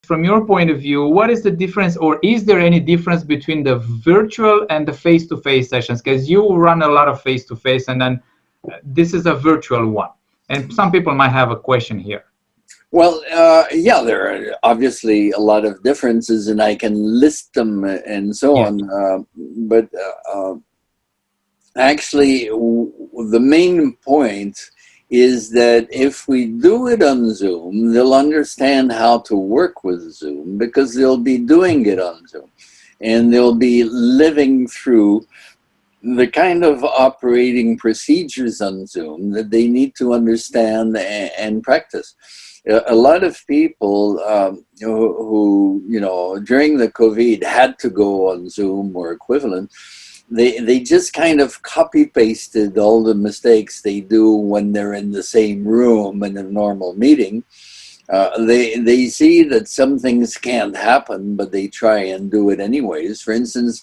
from your point of view, what is the difference, or is there any difference between the virtual and the face-to-face sessions? Because you run a lot of face-to-face, and then this is a virtual one. And some people might have a question here. Well, yeah, there are obviously a lot of differences, and I can list them and so on. But actually, the main point is that if we do it on Zoom, they'll understand how to work with Zoom because they'll be doing it on Zoom. And they'll be living through the kind of operating procedures on Zoom that they need to understand and practice. A lot of people who, you know, during the COVID had to go on Zoom or equivalent, they just kind of copy-pasted all the mistakes they do when they're in the same room in a normal meeting. They see that some things can't happen, but they try and do it anyways. For instance,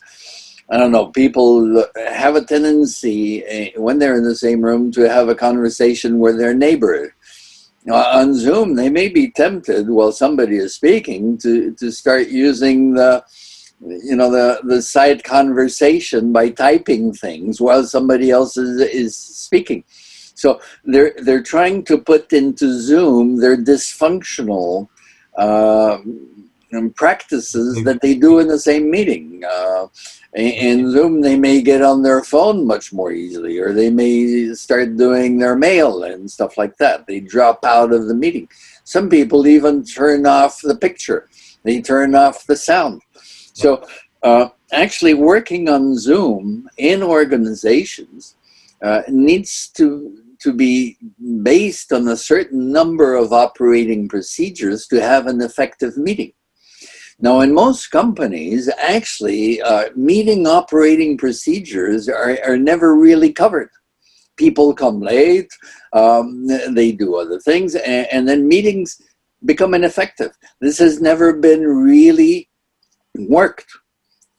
I don't know, people have a tendency when they're in the same room to have a conversation with their neighbor. On Zoom, they may be tempted while somebody is speaking to start using the side conversation by typing things while somebody else is speaking. So they're trying to put into Zoom their dysfunctional practices that they do in the same meeting. In Zoom, they may get on their phone much more easily, or they may start doing their mail and stuff like that. They drop out of the meeting. Some people even turn off the picture. They turn off the sound. So actually working on Zoom in organizations needs to be based on a certain number of operating procedures to have an effective meeting. Now, in most companies, actually, meeting operating procedures are never really covered. People come late, they do other things, and then meetings become ineffective. This has never been really worked.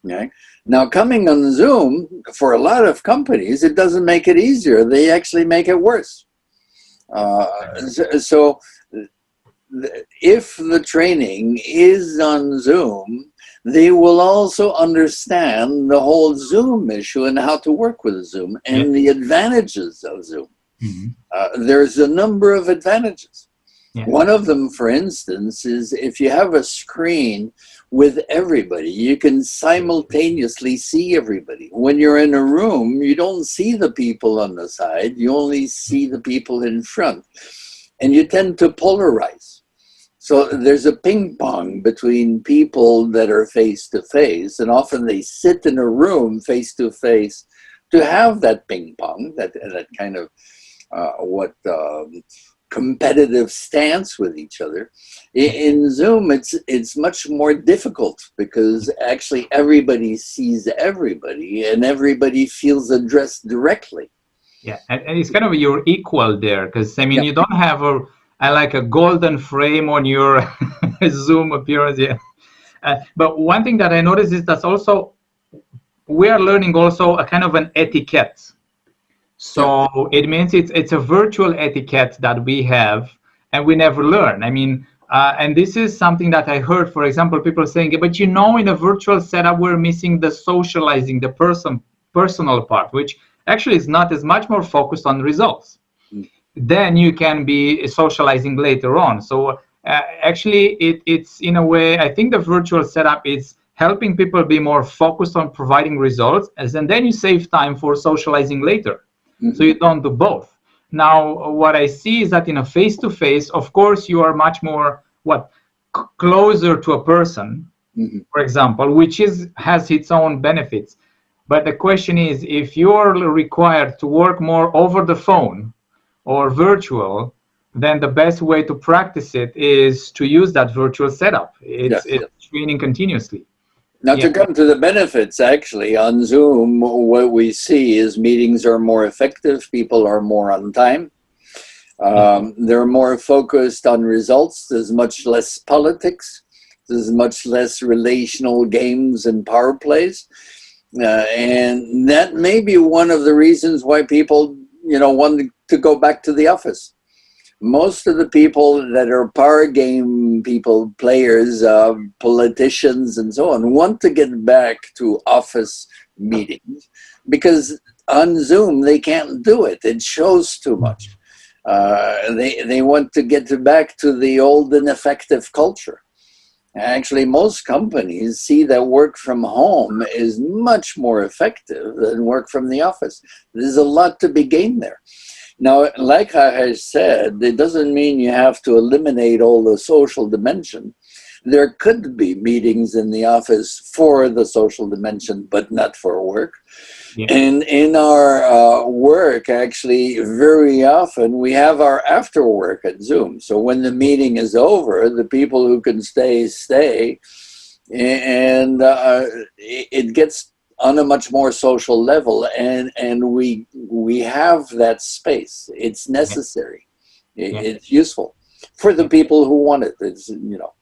Okay? Now, coming on Zoom, for a lot of companies, it doesn't make it easier. They actually make it worse. So if the training is on Zoom, they will also understand the whole Zoom issue and how to work with Zoom and the advantages of Zoom. Mm-hmm. There's a number of advantages. Yeah. One of them, for instance, is if you have a screen with everybody, you can simultaneously see everybody. When you're in a room, you don't see the people on the side, you only see the people in front. And you tend to polarize. So there's a ping pong between people that are face to face, and often they sit in a room face to face to have that ping pong, that kind of competitive stance with each other. In Zoom, it's much more difficult because actually everybody sees everybody and everybody feels addressed directly. Yeah, and it's kind of your equal there, because I mean, you don't have like a golden frame on your Zoom appearance. Yeah, but one thing that I noticed is that also we are learning also a kind of an etiquette. So it means it's a virtual etiquette that we have, and we never learn. I mean, and this is something that I heard, for example, people saying, but you know, in a virtual setup, we're missing the socializing, the personal part, which actually is not as much more focused on results. Then you can be socializing later on. So actually, it's in a way, I think the virtual setup is helping people be more focused on providing results, and then you save time for socializing later. Mm-hmm. So you don't do both. Now, what I see is that in a face-to-face, of course, you are much more closer to a person, mm-hmm. for example, which has its own benefits. But the question is, if you're required to work more over the phone or virtual, then the best way to practice it is to use that virtual setup. It's training continuously. Now, to come to the benefits, actually, on Zoom, what we see is meetings are more effective, people are more on time, they're more focused on results, there's much less politics, there's much less relational games and power plays, and that may be one of the reasons why people, want to go back to the office. Most of the people that are power game people, players, politicians, and so on, want to get back to office meetings because on Zoom they can't do it. It shows too much. They want to get back to the old and effective culture. Actually, most companies see that work from home is much more effective than work from the office. There's a lot to be gained there. Now, like I said, it doesn't mean you have to eliminate all the social dimension. There could be meetings in the office for the social dimension, but not for work. Yeah. And in our work, actually, very often we have our after work at Zoom. So when the meeting is over, the people who can stay, stay. And it gets on a much more social level, and we have that space. It's necessary. Yeah. It's useful for the people who want it. It's, you know.